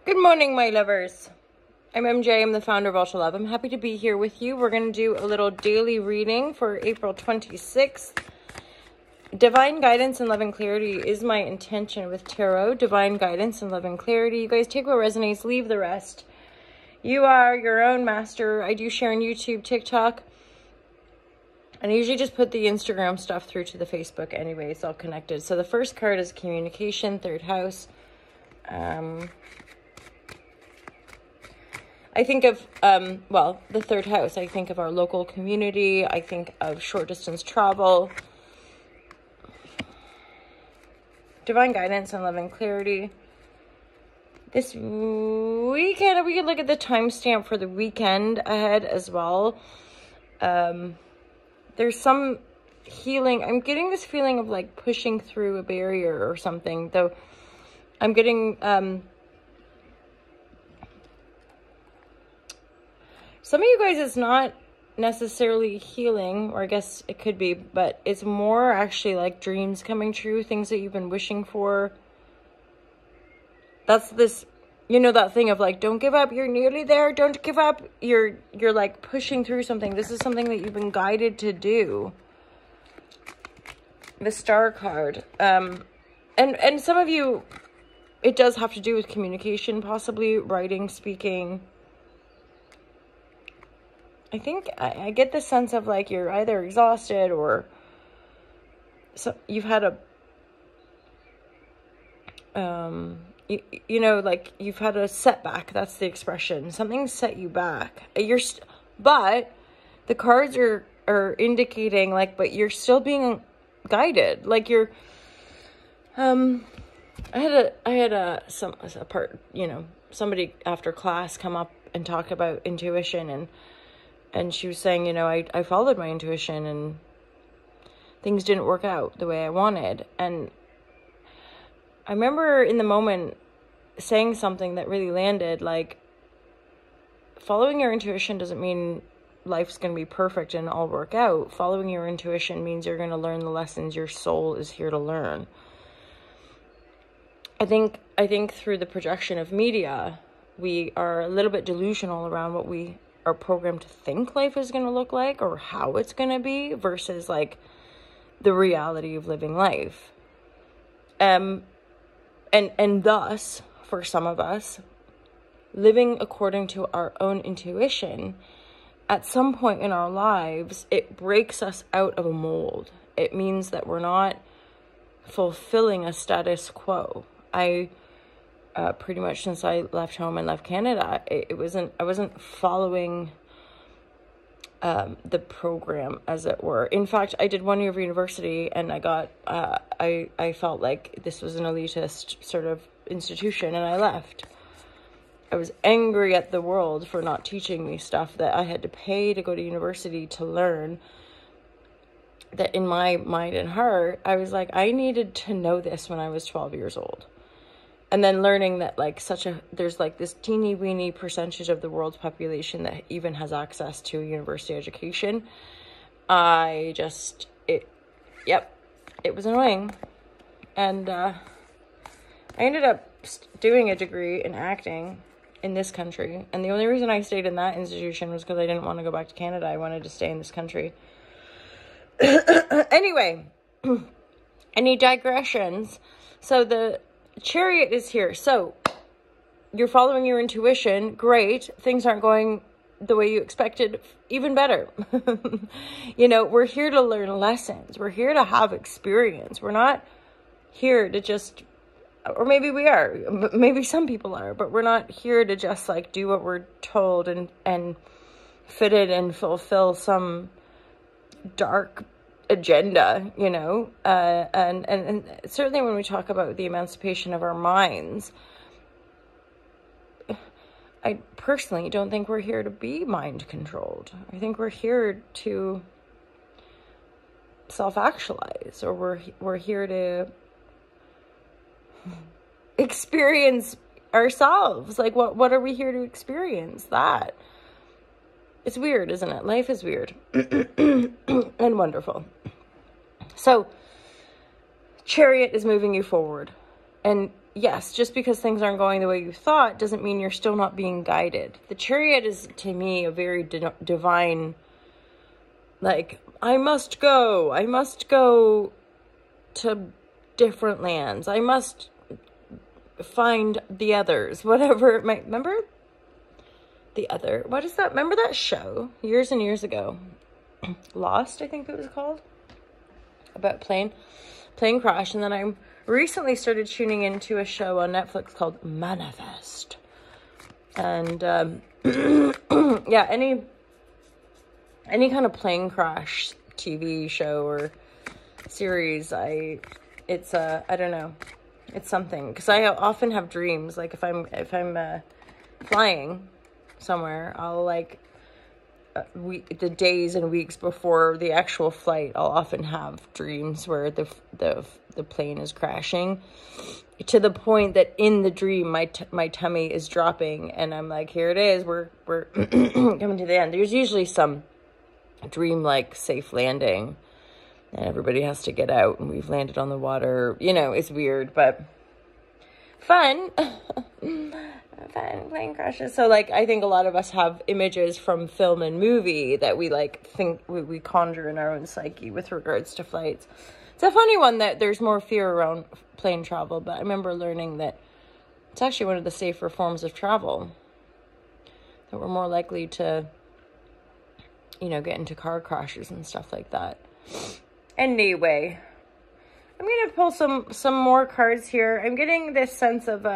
Good morning, my lovers. I'm MJ. I'm the founder of Ultra Love. I'm happy to be here with you. We're going to do a little daily reading for April 26th. Divine guidance and love and clarity is my intention with tarot. Divine guidance and love and clarity. You guys take what resonates, leave the rest. You are your own master. I do share on YouTube, TikTok. And I usually just put the Instagram stuff through to the Facebook anyway. It's all connected. So the first card is communication, third house. I think of, the third house. I think of our local community. I think of short distance travel. Divine guidance and love and clarity. This weekend, we can look at the timestamp for the weekend ahead as well. There's some healing. I'm getting this feeling of like pushing through a barrier or something, though I'm getting, some of you guys, it's not necessarily healing, or I guess it could be, but it's more actually like dreams coming true, things that you've been wishing for. That's this, you know, that thing of like, don't give up, you're nearly there, don't give up, you're like pushing through something. This is something that you've been guided to do. The Star card. And some of you, it does have to do with communication, possibly writing, speaking. I think I get the sense of like you're either exhausted or so you've had a, you know, like you've had a setback. That's the expression. Something set you back. But the cards are indicating like, but you're still being guided. Like you're, I had a part, you know, somebody after class come up and talk about intuition, and she was saying, you know, I followed my intuition and things didn't work out the way I wanted. And I remember in the moment saying something that really landed, like, following your intuition doesn't mean life's going to be perfect and all work out. Following your intuition means you're going to learn the lessons your soul is here to learn. I think through the projection of media, we are a little bit delusional around what we are programmed to think life is going to look like or how it's going to be versus like the reality of living life. And thus, for some of us, living according to our own intuition, at some point in our lives, it breaks us out of a mold. It means that we're not fulfilling a status quo. Pretty much since I left home and left Canada, I wasn't following the program, as it were. In fact, I did 1 year of university and I got, I felt like this was an elitist sort of institution and I left. I was angry at the world for not teaching me stuff that I had to pay to go to university to learn. That in my mind and heart, I was like, I needed to know this when I was 12 years old. And then learning that like there's like this teeny weeny percentage of the world's population that even has access to a university education. It was annoying. And I ended up doing a degree in acting in this country. And the only reason I stayed in that institution was because I didn't want to go back to Canada. I wanted to stay in this country. Anyway, any digressions? So the Chariot is here. So you're following your intuition. Great. Things aren't going the way you expected. Even better. You know, we're here to learn lessons. We're here to have experience. We're not here to just, or maybe we are, maybe some people are, but we're not here to just like do what we're told and fit it and fulfill some dark agenda, you know, and certainly when we talk about the emancipation of our minds, I personally don't think we're here to be mind controlled. I think we're here to self-actualize, or we're here to experience ourselves. Like what are we here to experience? That it's weird, isn't it? Life is weird and wonderful. So Chariot is moving you forward. And yes, just because things aren't going the way you thought doesn't mean you're still not being guided. The chariot is, to me, a very divine, like, I must go to different lands. I must find the others, whatever it might, remember? The Other, what is that? Remember that show years and years ago? Lost, I think it was called, about plane crash. And then I recently started tuning into a show on Netflix called Manifest. And yeah, any kind of plane crash TV show or series, I don't know, it's something, because I often have dreams, like if I'm flying somewhere, I'll like the days and weeks before the actual flight, I'll often have dreams where the plane is crashing, to the point that in the dream my tummy is dropping, and I'm like, here it is, we're coming to the end. There's usually some dream like safe landing and everybody has to get out and we've landed on the water. You know, it's weird, but fun. Fun plane crashes. So like, I think a lot of us have images from film and movie that we like think we conjure in our own psyche with regards to flights. It's a funny one that there's more fear around plane travel, but I remember learning that it's actually one of the safer forms of travel, that we're more likely to, you know, get into car crashes and stuff like that. Anyway, I'm going to pull some more cards here. I'm getting this sense of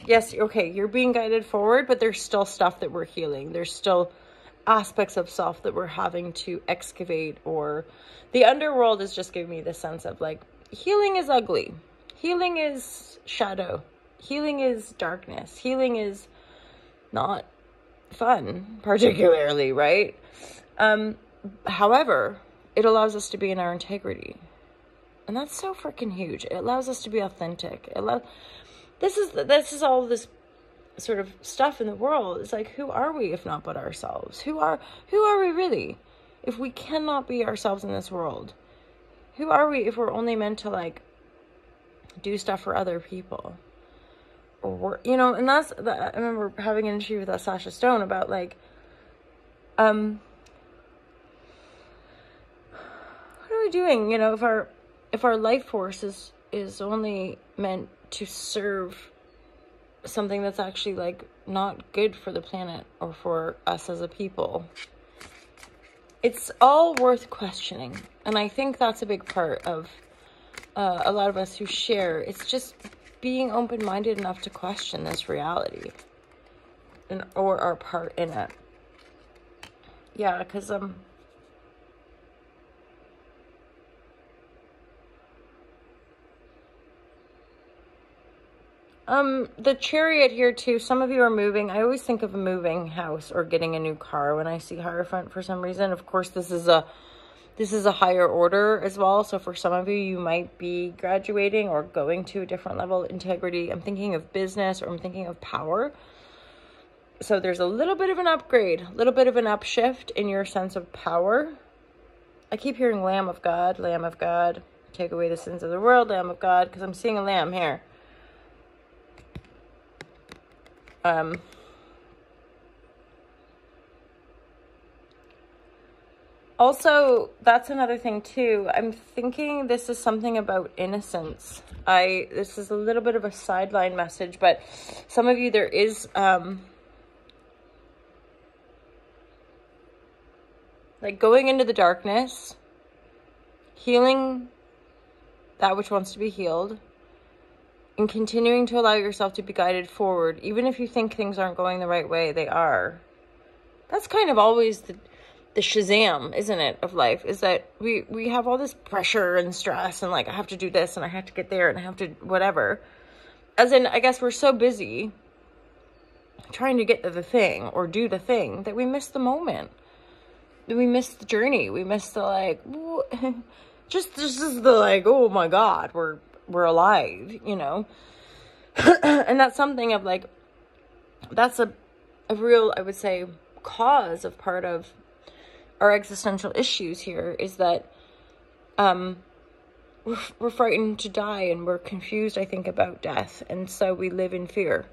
yes, okay, you're being guided forward, but there's still stuff that we're healing. There's still aspects of self that we're having to excavate, or the underworld is just giving me the sense of like, healing is ugly. Healing is shadow. Healing is darkness. Healing is not fun, particularly, right? However, it allows us to be in our integrity. And that's so freaking huge. It allows us to be authentic. This is all this sort of stuff in the world. It's like, who are we if not but ourselves? Who are we really if we cannot be ourselves in this world? Who are we if we're only meant to like do stuff for other people? Or, you know, and I remember having an interview with Sasha Stone about like, what are we doing? You know, if our life force is only meant to serve something that's actually like not good for the planet or for us as a people, it's all worth questioning. And I think that's a big part of a lot of us who share. It's just being open-minded enough to question this reality or our part in it. Yeah, because the Chariot here too, some of you are moving. I always think of a moving house or getting a new car when I see Hierophant for some reason. Of course, this is a higher order as well. So for some of you, you might be graduating or going to a different level of integrity. I'm thinking of business, or I'm thinking of power. So there's a little bit of an upgrade, a little bit of an upshift in your sense of power. I keep hearing Lamb of God, take away the sins of the world, Lamb of God, because I'm seeing a lamb here. Also, that's another thing too. I'm thinking this is something about innocence. This is a little bit of a sideline message, but some of you, there is, like going into the darkness, healing that which wants to be healed, and continuing to allow yourself to be guided forward, even if you think things aren't going the right way, they are. That's kind of always the Shazam, isn't it, of life, is that we have all this pressure and stress and like, I have to do this and I have to get there and I have to whatever. As in, I guess we're so busy trying to get to the thing or do the thing that we miss the moment. We miss the journey. We miss the like, just the like, oh my God, we're alive, you know? And that's something of like, that's a real, I would say, cause of part of our existential issues here, is that we're frightened to die, and we're confused, I think, about death. And so we live in fear.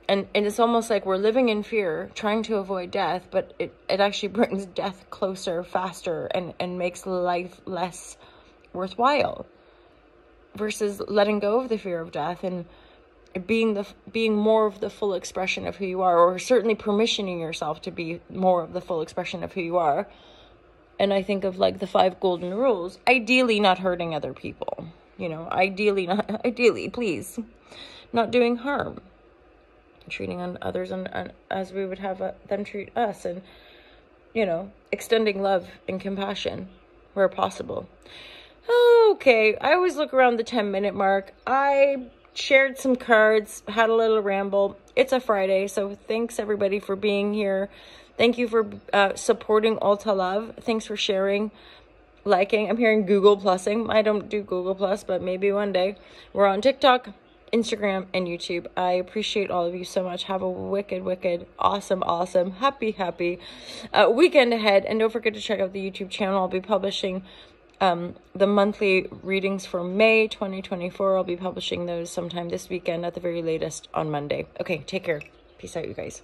And it's almost like we're living in fear, trying to avoid death, but it actually brings death closer, faster, and makes life less worthwhile. Versus letting go of the fear of death and being more of the full expression of who you are, or certainly permissioning yourself to be more of the full expression of who you are. And I think of like the 5 golden rules, ideally not hurting other people, you know, ideally, please, not doing harm, treating others as we would have them treat us, and, you know, extending love and compassion where possible. Okay, I always look around the 10-minute mark. I shared some cards, had a little ramble. It's a Friday, so thanks everybody for being here. Thank you for supporting Alta Love. Thanks for sharing, liking. I'm hearing Google Plusing. I don't do Google Plus, but maybe one day. We're on TikTok, Instagram, and YouTube. I appreciate all of you so much. Have a wicked, awesome, happy weekend ahead. And don't forget to check out the YouTube channel. I'll be publishing the monthly readings for May 2024. I'll be publishing those sometime this weekend, at the very latest on Monday. Okay, take care. Peace out, you guys.